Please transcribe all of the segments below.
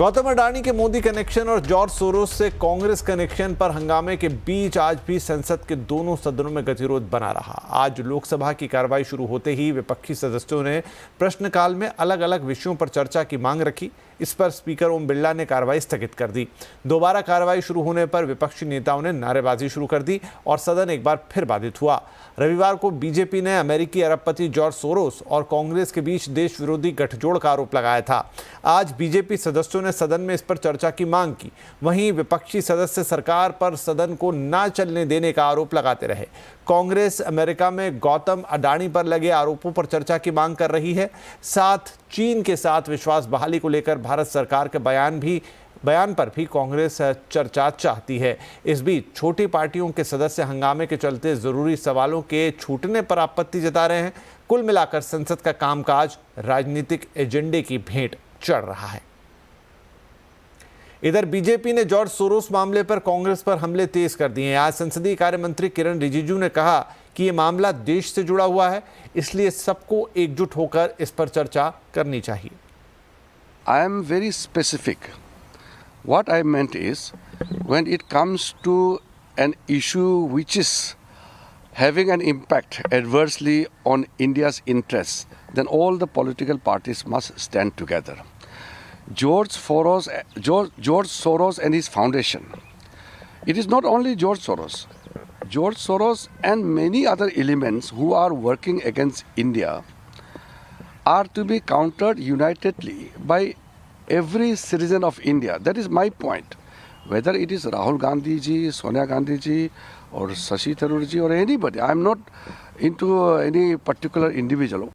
गौतम अडानी के मोदी कनेक्शन और George Soros से कांग्रेस कनेक्शन पर हंगामे के बीच आज भी संसद के दोनों सदनों में गतिरोध बना रहा। आज लोकसभा की कार्रवाई शुरू होते ही विपक्षी सदस्यों ने प्रश्नकाल में अलग अलग विषयों पर चर्चा की मांग रखी। इस पर स्पीकर ओम बिरला ने कार्रवाई स्थगित कर दी। दोबारा कार्रवाई शुरू होने पर विपक्षी नेताओं ने नारेबाजी शुरू कर दी और सदन एक बार फिर बाधित हुआ। रविवार को बीजेपी ने अमेरिकी अरबपति जॉर्ज सोरोस और कांग्रेस के बीच देश विरोधी गठजोड़ का आरोप लगाया था। आज बीजेपी सदस्यों ने सदन में इस पर चर्चा की मांग की। वहीं विपक्षी सदस्य सरकार पर सदन को ना चलने देने का आरोप लगाते रहे। कांग्रेस अमेरिका में गौतम अडानी पर लगे आरोपों पर चर्चा की मांग कर रही है। साथ चीन के साथ विश्वास बहाली को लेकर भारत सरकार के बयान पर भी कांग्रेस चर्चा चाहती है। इस बीच छोटी पार्टियों के सदस्य हंगामे के चलते जरूरी सवालों के छूटने पर आपत्ति जता रहे हैं। कुल मिलाकर संसद का कामकाज राजनीतिक एजेंडे की भेंट चढ़ रहा है। इधर बीजेपी ने जॉर्ज सोरोस मामले पर कांग्रेस पर हमले तेज कर दिए हैं। आज संसदीय कार्य मंत्री किरण रिजिजू ने कहा कि यह मामला देश से जुड़ा हुआ है, इसलिए सबको एकजुट होकर इस पर चर्चा करनी चाहिए। I am very specific. What I meant is, when it comes to an issue which is having an impact adversely on India's interests, then all the political parties must stand together. George Soros and his foundation. It is not only George Soros. George Soros and many other elements who are working against India are to be countered unitedly by every citizen of India. That is my point. Whether it is Rahul Gandhi ji, Sonia Gandhi ji, or Shashi Tharoor ji, or anybody. I am not into any particular individual.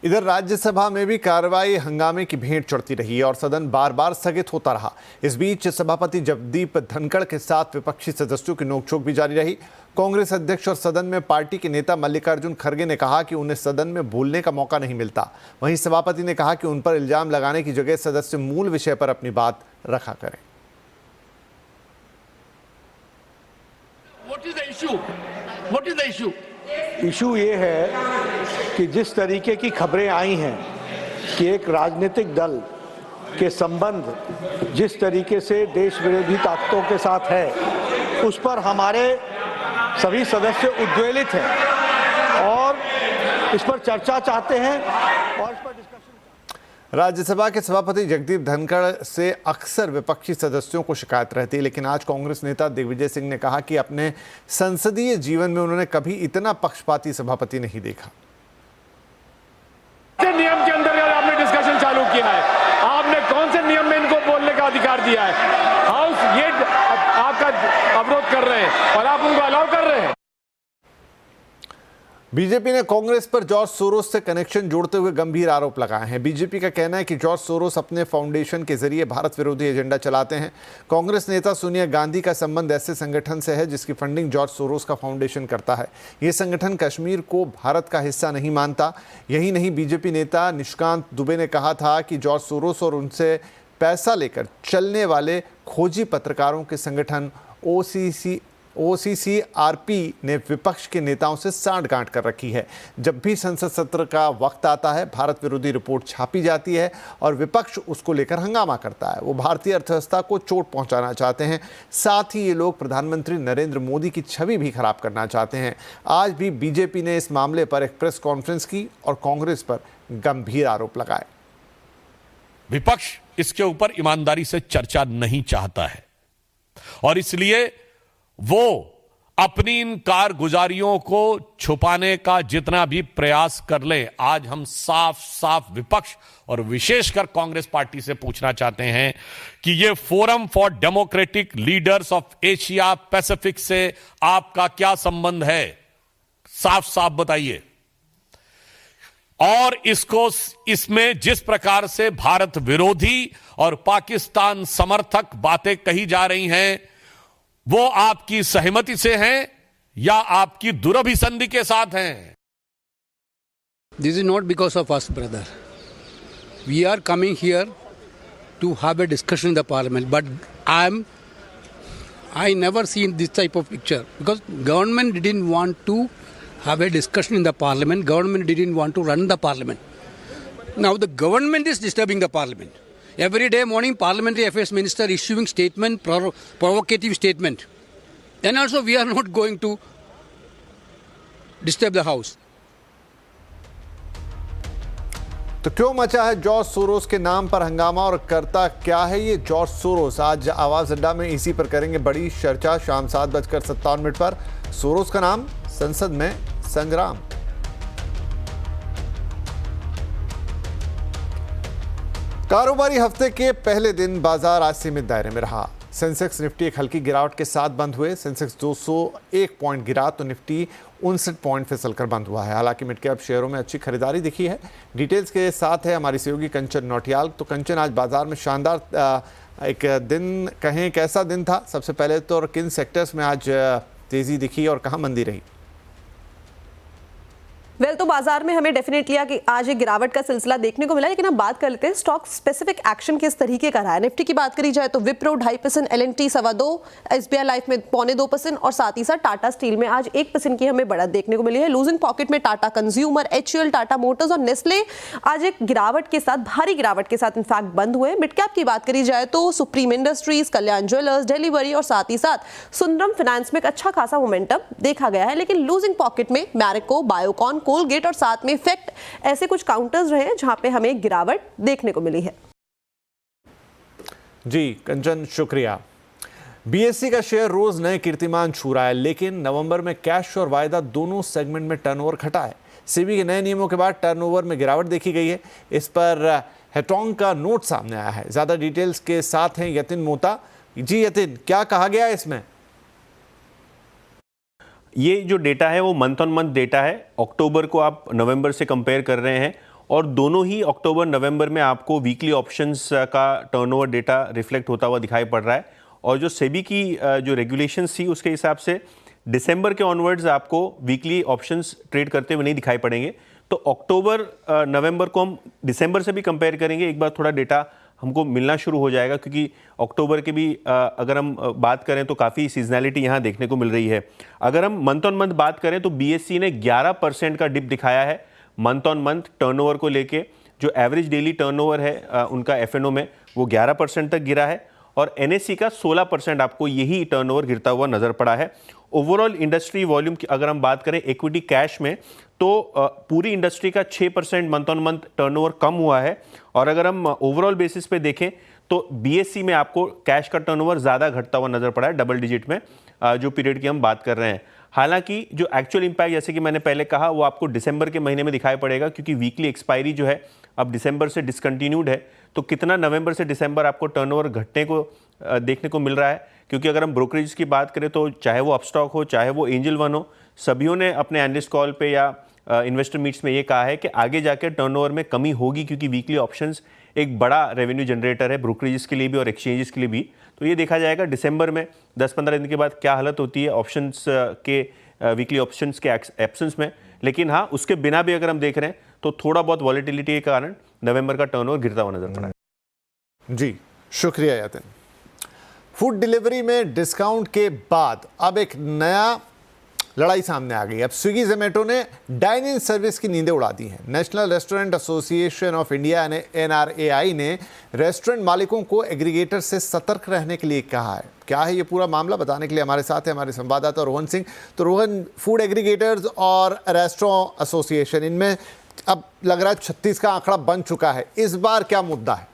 इधर राज्यसभा में भी कार्रवाई हंगामे की भेंट चढ़ती रही और सदन बार बार स्थगित होता रहा। इस बीच सभापति जगदीप धनखड़ के साथ विपक्षी सदस्यों की नोकझोंक भी जारी रही। कांग्रेस अध्यक्ष और सदन में पार्टी के नेता मल्लिकार्जुन खड़गे ने कहा कि उन्हें सदन में बोलने का मौका नहीं मिलता। वहीं सभापति ने कहा कि उन पर इल्जाम लगाने की जगह सदस्य मूल विषय पर अपनी बात रखा करें। इशू ये है कि जिस तरीके की खबरें आई हैं कि एक राजनीतिक दल के संबंध जिस तरीके से देश विरोधी ताकतों के साथ है, उस पर हमारे सभी सदस्य उद्वेलित हैं और इस पर चर्चा चाहते हैं और इस पर डिस्कशन। राज्यसभा के सभापति जगदीप धनखड़ से अक्सर विपक्षी सदस्यों को शिकायत रहती है, लेकिन आज कांग्रेस नेता दिग्विजय सिंह ने कहा कि अपने संसदीय जीवन में उन्होंने कभी इतना पक्षपाती सभापति नहीं देखा। नियम के अंतर्गत आपने डिस्कशन चालू किया है, आपने कौन से नियम में इनको बोलने का अधिकार दिया है? हाउस ये आपका अवरोध कर रहे हैं और आप उनको अलाउ कर रहे हैं। बीजेपी ने कांग्रेस पर जॉर्ज सोरोस से कनेक्शन जोड़ते हुए गंभीर आरोप लगाए हैं। बीजेपी का कहना है कि जॉर्ज सोरोस अपने फाउंडेशन के जरिए भारत विरोधी एजेंडा चलाते हैं। कांग्रेस नेता सोनिया गांधी का संबंध ऐसे संगठन से है जिसकी फंडिंग जॉर्ज सोरोस का फाउंडेशन करता है। ये संगठन कश्मीर को भारत का हिस्सा नहीं मानता। यही नहीं, बीजेपी नेता निशिकांत दुबे ने कहा था कि जॉर्ज सोरोस और उनसे पैसा लेकर चलने वाले खोजी पत्रकारों के संगठन OCCRP ने विपक्ष के नेताओं से सांठ-गांठ कर रखी है। जब भी संसद सत्र का वक्त आता है, भारत विरोधी रिपोर्ट छापी जाती है और विपक्ष उसको लेकर हंगामा करता है। वो भारतीय अर्थव्यवस्था को चोट पहुंचाना चाहते हैं। साथ ही ये लोग प्रधानमंत्री नरेंद्र मोदी की छवि भी खराब करना चाहते हैं। आज भी बीजेपी ने इस मामले पर एक प्रेस कॉन्फ्रेंस की और कांग्रेस पर गंभीर आरोप लगाए। विपक्ष इसके ऊपर ईमानदारी से चर्चा नहीं चाहता है और इसलिए वो अपनी इन कारगुजारियों को छुपाने का जितना भी प्रयास कर ले, आज हम साफ साफ विपक्ष और विशेषकर कांग्रेस पार्टी से पूछना चाहते हैं कि ये forum for democratic leaders of Asia Pacific से आपका क्या संबंध है? साफ साफ बताइए। और इसमें जिस प्रकार से भारत विरोधी और पाकिस्तान समर्थक बातें कही जा रही हैं, वो आपकी सहमति से हैं या आपकी दुरभिसंधि के साथ हैं? This is not because of us, brother. We are coming here to have a discussion in the parliament, but I never seen this type of picture because government didn't want to have a discussion in the parliament. Government didn't want to run the parliament. Now the government is disturbing the parliament. Every day morning, parliamentary affairs minister issuing statement, provocative statement. And also we are not going to disturb the house. तो क्यों मचा है George Soros के नाम पर हंगामा और करता क्या है ये जॉर्ज सोरोस? आज आवाज अड्डा में इसी पर करेंगे बड़ी चर्चा। शाम 7:57 पर सोरोस का नाम संसद में संग्राम। कारोबारी हफ्ते के पहले दिन बाजार आज सीमित दायरे में रहा। सेंसेक्स निफ्टी एक हल्की गिरावट के साथ बंद हुए। सेंसेक्स 201 पॉइंट गिरा तो निफ्टी 59 पॉइंट फिसलकर बंद हुआ है। हालांकि मिड कैप शेयरों में अच्छी खरीदारी दिखी है। डिटेल्स के साथ है हमारी सहयोगी कंचन नौटियाल। तो कंचन, आज बाजार में शानदार एक दिन कहें, कैसा दिन था सबसे पहले तो, और किन सेक्टर्स में आज तेजी दिखी और कहां मंदी रही? तो बाजार में हमें डेफिनेटली आज एक गिरावट का सिलसिला देखने को मिला, लेकिन अब बात कर लेते हैं स्टॉक स्पेसिफिक एक्शन किस तरीके का रहा है। निफ्टी की बात करी जाए तो विप्रो 2.5%, एल&टी 2.25%, एसबीआई लाइफ में 0.25% और साथ ही साथ टाटा स्टील में आज 1% की हमें बढ़त देखने को मिली है। लूजिंग पॉकेट में Tata consumer, HUL, Tata Motors और नेस्ले आज एक गिरावट के साथ, भारी गिरावट के साथ इनफैक्ट बंद हुए। मिड कैप की बात करी जाए तो सुप्रीम इंडस्ट्रीज, कल्याण ज्वेलर्स, डिलीवरी और साथ ही साथ सुंदरम फाइनेंस में एक अच्छा खासा मोमेंटम देखा गया है। लेकिन लूजिंग पॉकेट में मैरिको, बायोकॉन, कोलगेट और साथ में इफेक्ट ऐसे कुछ काउंटर्स रहे जहां पे हमें गिरावट देखने को मिली है। जी कंचन, शुक्रिया। बीएसई का शेयर रोज नए कीर्तिमान छू रहा है, लेकिन नवंबर में कैश और वायदा दोनों सेगमेंट में टर्नओवर घटा है। सेबी के नए नियमों के बाद टर्नओवर में गिरावट देखी गई है। इस पर हेटोंग का नोट सामने आया है। ज्यादा डिटेल्स के साथ हैं यतिन मोता। जी यतिन, क्या कहा गया है इसमें? ये जो डेटा है वो मंथ ऑन मंथ डेटा है। अक्टूबर को आप नवंबर से कंपेयर कर रहे हैं और दोनों ही अक्टूबर नवंबर में आपको वीकली ऑप्शंस का टर्नओवर डेटा रिफ्लेक्ट होता हुआ दिखाई पड़ रहा है। और जो सेबी की जो रेगुलेशंस थी उसके हिसाब से दिसंबर के ऑनवर्ड्स आपको वीकली ऑप्शंस ट्रेड करते हुए नहीं दिखाई पड़ेंगे। तो अक्टूबर नवंबर को हम दिसंबर से भी कंपेयर करेंगे, एक बार थोड़ा डेटा हमको मिलना शुरू हो जाएगा, क्योंकि अक्टूबर के भी अगर हम बात करें तो काफ़ी सीजनैलिटी यहाँ देखने को मिल रही है। अगर हम मंथ ऑन मंथ बात करें तो बीएसई ने 11% का डिप दिखाया है मंथ ऑन मंथ टर्नओवर को लेके। जो एवरेज डेली टर्नओवर है उनका एफएनओ में वो 11% तक गिरा है और एनएसई का 16% आपको यही टर्नओवर गिरता हुआ नजर पड़ा है। ओवरऑल इंडस्ट्री वॉल्यूम की अगर हम बात करें इक्विटी कैश में तो पूरी इंडस्ट्री का 6% मंथ ऑन मंथ टर्नओवर कम हुआ है। और अगर हम ओवरऑल बेसिस पे देखें तो बीएसई में आपको कैश का टर्नओवर ज़्यादा घटता हुआ नजर पड़ा है, डबल डिजिट में जो पीरियड की हम बात कर रहे हैं। हालांकि जो एक्चुअल इंपैक्ट, जैसे कि मैंने पहले कहा, वो आपको दिसंबर के महीने में दिखाई पड़ेगा, क्योंकि वीकली एक्सपायरी जो है अब दिसंबर से डिसकंटिन्यूड है। तो कितना नवंबर से दिसंबर आपको टर्नओवर घटने को देखने को मिल रहा है, क्योंकि अगर हम ब्रोकरेज की बात करें तो चाहे वो अपस्टॉक हो, चाहे वो एंजल वन हो, सभी ने अपने एनालिस्ट कॉल पे या इन्वेस्टर मीट्स में ये कहा है कि आगे जाकर टर्नओवर में कमी होगी, क्योंकि वीकली ऑप्शंस एक बड़ा रेवेन्यू जनरेटर है ब्रोकरेजेस के लिए भी और एक्सचेंजेस के लिए भी। तो ये देखा जाएगा दिसंबर में 10-15 दिन के बाद क्या हालत होती है ऑप्शंस के, वीकली ऑप्शंस के एब्सेंस में। लेकिन हाँ, उसके बिना भी अगर हम देख रहे हैं तो थोड़ा बहुत वॉलेटिलिटी के कारण नवंबर का टर्नओवर गिरता हुआ नजर पड़ा है। जी शुक्रिया यतिन। फूड डिलीवरी में डिस्काउंट के बाद अब एक नया लड़ाई सामने आ गई। अब स्विगी जोमेटो ने डाइन इन सर्विस की नींदें उड़ा दी हैं। National restaurant association of India ने NRAI ने रेस्टोरेंट मालिकों को एग्रीगेटर से सतर्क रहने के लिए कहा है। क्या है ये पूरा मामला, बताने के लिए हमारे साथ है हमारे संवाददाता रोहन सिंह। तो रोहन, फूड एग्रीगेटर्स और रेस्टोरेंट एसोसिएशन, इनमें अब लग रहा है 36 का आंकड़ा बन चुका है। इस बार क्या मुद्दा है?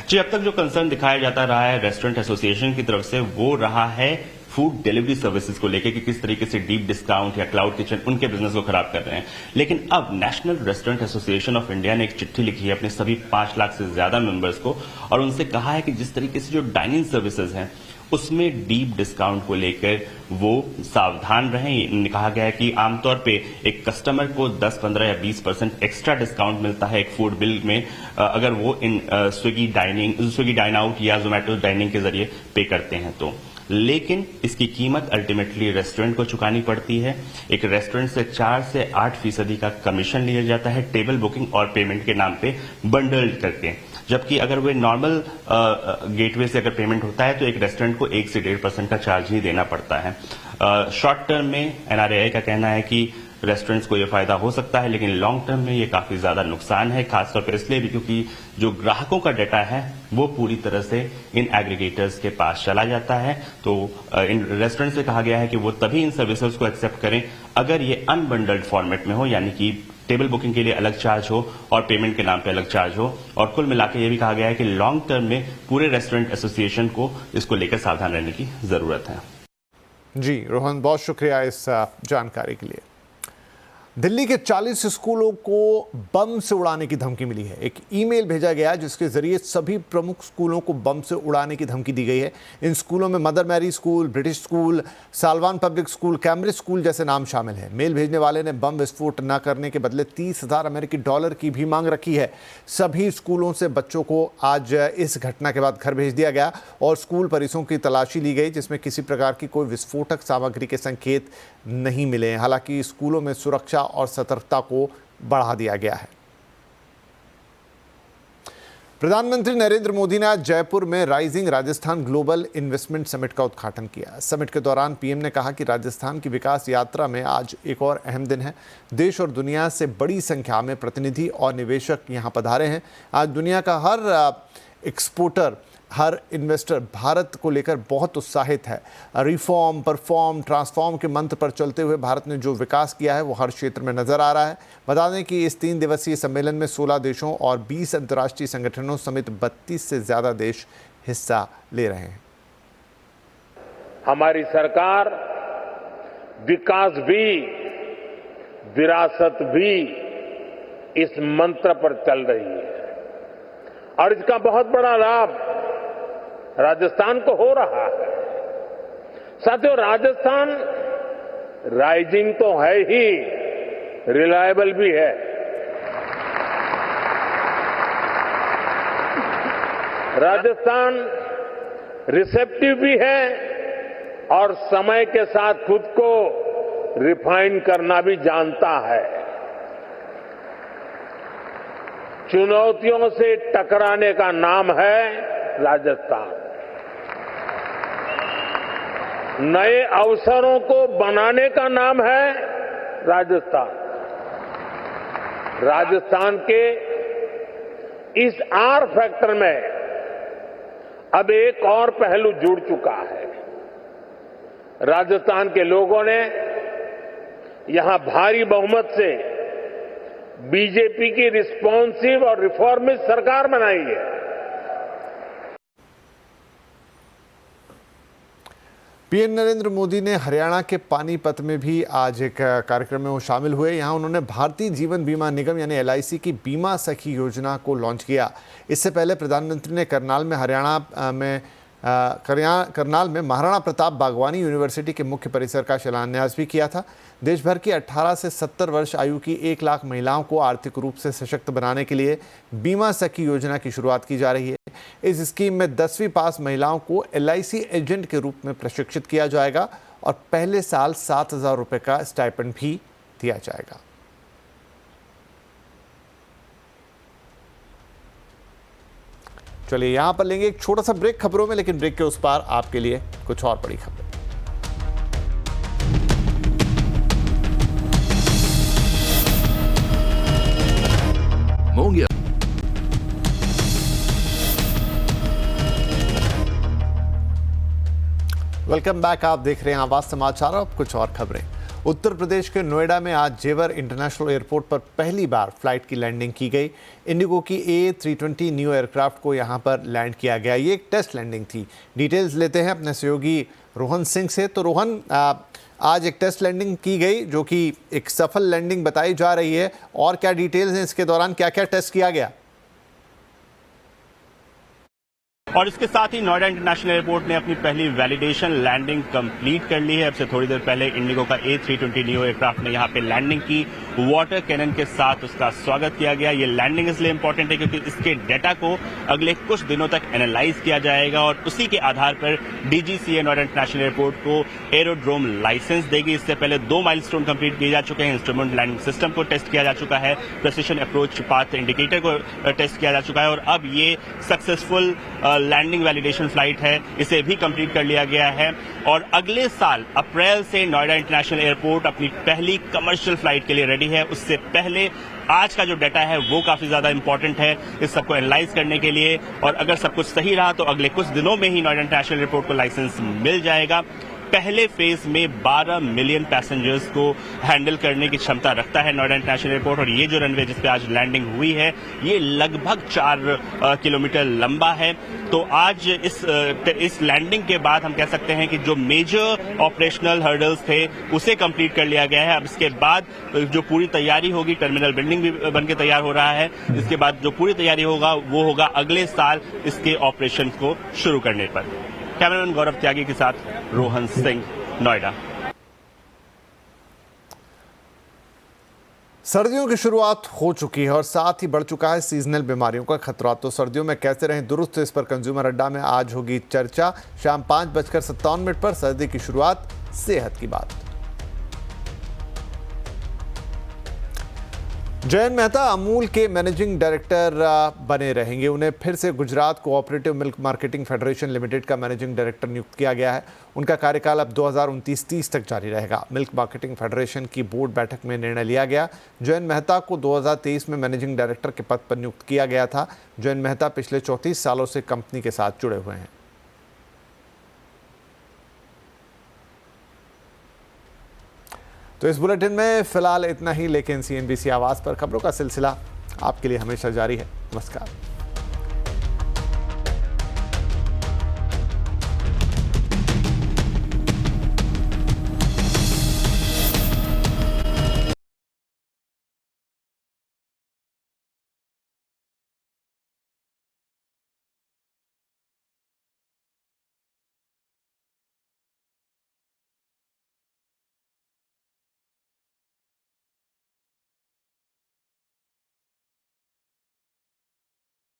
जी, अब तक जो कंसर्न दिखाया जाता रहा है रेस्टोरेंट एसोसिएशन की तरफ से वो रहा है फूड डिलीवरी सर्विसेज को लेकर कि किस तरीके से डीप डिस्काउंट या क्लाउड किचन उनके बिजनेस को खराब कर रहे हैं। लेकिन अब national restaurant association of India ने एक चिट्ठी लिखी है अपने सभी 5 लाख से ज्यादा मेंबर्स को और उनसे कहा है कि जिस तरीके से जो डाइनिंग सर्विसेज हैं उसमें डीप डिस्काउंट को लेकर वो सावधान रहें। इन्होंने कहा गया है कि आमतौर पे एक कस्टमर को 10, 15 या 20% एक्स्ट्रा डिस्काउंट मिलता है एक फूड बिल में अगर वो इन स्विगी डाइन आउट या जोमेटो डाइनिंग के जरिए पे करते हैं तो। लेकिन इसकी कीमत अल्टीमेटली रेस्टोरेंट को चुकानी पड़ती है। एक रेस्टोरेंट से 4 से 8% का कमीशन लिया जाता है टेबल बुकिंग और पेमेंट के नाम पे बंडल्ड करके। जबकि अगर वे नॉर्मल गेटवे से अगर पेमेंट होता है तो एक रेस्टोरेंट को 1 से 1.5% का चार्ज ही देना पड़ता है। शॉर्ट टर्म में NRAI का कहना है कि रेस्टोरेंट्स को ये फायदा हो सकता है, लेकिन लॉन्ग टर्म में ये काफी ज्यादा नुकसान है, खासतौर पर इसलिए भी क्योंकि जो ग्राहकों का डेटा है वो पूरी तरह से इन एग्रीगेटर्स के पास चला जाता है। तो इन रेस्टोरेंट्स से कहा गया है कि वो तभी इन सर्विसेज को एक्सेप्ट करें अगर ये अनबंडल्ड फॉर्मेट में हो, यानी कि टेबल बुकिंग के लिए अलग चार्ज हो और पेमेंट के नाम पे अलग चार्ज हो। और कुल मिलाकर यह भी कहा गया है कि लॉन्ग टर्म में पूरे रेस्टोरेंट एसोसिएशन को इसको लेकर सावधान रहने की जरूरत है। जी रोहन, बहुत शुक्रिया इस जानकारी के लिए। दिल्ली के 40 स्कूलों को बम से उड़ाने की धमकी मिली है। एक ईमेल भेजा गया जिसके जरिए सभी प्रमुख स्कूलों को बम से उड़ाने की धमकी दी गई है। इन स्कूलों में Mother Mary school, British school, Salwan public school, Cambridge school जैसे नाम शामिल हैं। मेल भेजने वाले ने बम विस्फोट न करने के बदले $30,000 अमेरिकी डॉलर की भी मांग रखी है। सभी स्कूलों से बच्चों को आज इस घटना के बाद घर भेज दिया गया और स्कूल परिसरों की तलाशी ली गई, जिसमें किसी प्रकार की कोई विस्फोटक सामग्री के संकेत नहीं मिले। हालांकि स्कूलों में सुरक्षा और सतर्कता को बढ़ा दिया गया है। प्रधानमंत्री नरेंद्र मोदी ने आज जयपुर में rising Rajasthan global investment summit का उद्घाटन किया। समिट के दौरान पीएम ने कहा कि राजस्थान की विकास यात्रा में आज एक और अहम दिन है। देश और दुनिया से बड़ी संख्या में प्रतिनिधि और निवेशक यहां पधारे हैं। आज दुनिया का हर एक्सपोर्टर, हर इन्वेस्टर भारत को लेकर बहुत उत्साहित है। रिफॉर्म, परफॉर्म, ट्रांसफॉर्म के मंत्र पर चलते हुए भारत ने जो विकास किया है वो हर क्षेत्र में नजर आ रहा है। बता दें कि इस 3 दिवसीय सम्मेलन में 16 देशों और 20 अंतर्राष्ट्रीय संगठनों समेत 32 से ज्यादा देश हिस्सा ले रहे हैं। हमारी सरकार विकास भी विरासत भी इस मंत्र पर चल रही है और इसका बहुत बड़ा लाभ राजस्थान को हो रहा है। साथियों, राजस्थान राइजिंग तो है ही, रिलायबल भी है। राजस्थान रिसेप्टिव भी है और समय के साथ खुद को रिफाइन करना भी जानता है। चुनौतियों से टकराने का नाम है राजस्थान। नए अवसरों को बनाने का नाम है राजस्थान। राजस्थान के इस आर फैक्टर में अब एक और पहलू जुड़ चुका है। राजस्थान के लोगों ने यहां भारी बहुमत से बीजेपी की रिस्पॉन्सिव और रिफॉर्मिस्ट सरकार बनाई है। पीएम नरेंद्र मोदी ने हरियाणा के पानीपत में भी आज एक कार्यक्रम में वो शामिल हुए। यहाँ उन्होंने भारतीय जीवन बीमा निगम यानी LIC की बीमा सखी योजना को लॉन्च किया। इससे पहले प्रधानमंत्री ने करनाल में महाराणा प्रताप बागवानी यूनिवर्सिटी के मुख्य परिसर का शिलान्यास भी किया था। देश भर की 18 से 70 वर्ष आयु की 1 लाख महिलाओं को आर्थिक रूप से सशक्त बनाने के लिए बीमा सखी योजना की शुरुआत की जा रही है। इस स्कीम में 10वीं पास महिलाओं को LIC एजेंट के रूप में प्रशिक्षित किया जाएगा और पहले साल 7,000 रुपये का स्टाइपेंड भी दिया जाएगा। चलिए यहां पर लेंगे एक छोटा सा ब्रेक खबरों में, लेकिन ब्रेक के उस पार आपके लिए कुछ और बड़ी खबरें। वेलकम बैक, आप देख रहे हैं आवाज समाचार। अब कुछ और खबरें। उत्तर प्रदेश के नोएडा में आज जेवर इंटरनेशनल एयरपोर्ट पर पहली बार फ्लाइट की लैंडिंग की गई। इंडिगो की A320 न्यू एयरक्राफ्ट को यहां पर लैंड किया गया। ये एक टेस्ट लैंडिंग थी। डिटेल्स लेते हैं अपने सहयोगी रोहन सिंह से। तो रोहन, आज एक टेस्ट लैंडिंग की गई जो कि एक सफल लैंडिंग बताई जा रही है, और क्या डिटेल्स हैं इसके दौरान, क्या क्या टेस्ट किया गया? और इसके साथ ही नोएडा इंटरनेशनल एयरपोर्ट ने अपनी पहली वैलिडेशन लैंडिंग कंप्लीट कर ली है। अब से थोड़ी देर पहले इंडिगो का A320 न्यू एयरक्राफ्ट ने यहां पे लैंडिंग की। वाटर कैनन के साथ उसका स्वागत किया गया। ये लैंडिंग इसलिए इंपॉर्टेंट है क्योंकि इसके डेटा को अगले कुछ दिनों तक एनालाइज किया जाएगा और उसी के आधार पर DGCA नोएडा इंटरनेशनल एयरपोर्ट को एरोड्रोम लाइसेंस देगी। इससे पहले 2 माइलस्टोन कंप्लीट किए जा चुके हैं। इंस्ट्रूमेंट लैंडिंग सिस्टम को टेस्ट किया जा चुका है, प्रेसिशन अप्रोच पाथ इंडिकेटर को टेस्ट किया जा चुका है और अब ये सक्सेसफुल लैंडिंग वैलिडेशन फ्लाइट है, इसे भी कंप्लीट कर लिया गया है और अगले साल अप्रैल से नोएडा इंटरनेशनल एयरपोर्ट अपनी पहली कमर्शियल फ्लाइट के लिए रेडी है। उससे पहले आज का जो डाटा है वो काफी ज्यादा इंपॉर्टेंट है इस सबको एनालाइज करने के लिए, और अगर सब कुछ सही रहा तो अगले कुछ दिनों में ही नोएडा इंटरनेशनल एयरपोर्ट को लाइसेंस मिल जाएगा। पहले फेज में 12 मिलियन पैसेंजर्स को हैंडल करने की क्षमता रखता है नोएडा इंटरनेशनल एयरपोर्ट, और ये जो रनवे जिस पे आज लैंडिंग हुई है ये लगभग 4 किलोमीटर लंबा है। तो आज इस लैंडिंग के बाद हम कह सकते हैं कि जो मेजर ऑपरेशनल हर्डल्स थे उसे कंप्लीट कर लिया गया है। अब इसके बाद जो पूरी तैयारी होगी, टर्मिनल बिल्डिंग भी बन के तैयार हो रहा है, इसके बाद जो पूरी तैयारी होगा वो होगा अगले साल इसके ऑपरेशन को शुरू करने पर। कैमरामैन गौरव त्यागी के साथ रोहन सिंह, नोएडा। सर्दियों की शुरुआत हो चुकी है और साथ ही बढ़ चुका है सीजनल बीमारियों का खतरा। तो सर्दियों में कैसे रहें दुरुस्त, इस पर कंज्यूमर अड्डा में आज होगी चर्चा। शाम 5:57 पर सर्दी की शुरुआत, सेहत की बात। जयंत मेहता अमूल के मैनेजिंग डायरेक्टर बने रहेंगे। उन्हें फिर से Gujarat cooperative milk marketing federation limited का मैनेजिंग डायरेक्टर नियुक्त किया गया है। उनका कार्यकाल अब 2029-30 तक जारी रहेगा। मिल्क मार्केटिंग फेडरेशन की बोर्ड बैठक में निर्णय लिया गया। जयंत मेहता को 2023 में मैनेजिंग डायरेक्टर के पद पर नियुक्त किया गया था। जयंत मेहता पिछले 34 सालों से कंपनी के साथ जुड़े हुए हैं। तो इस बुलेटिन में फिलहाल इतना ही, लेकिन CNBC आवाज़ पर खबरों का सिलसिला आपके लिए हमेशा जारी है। नमस्कार।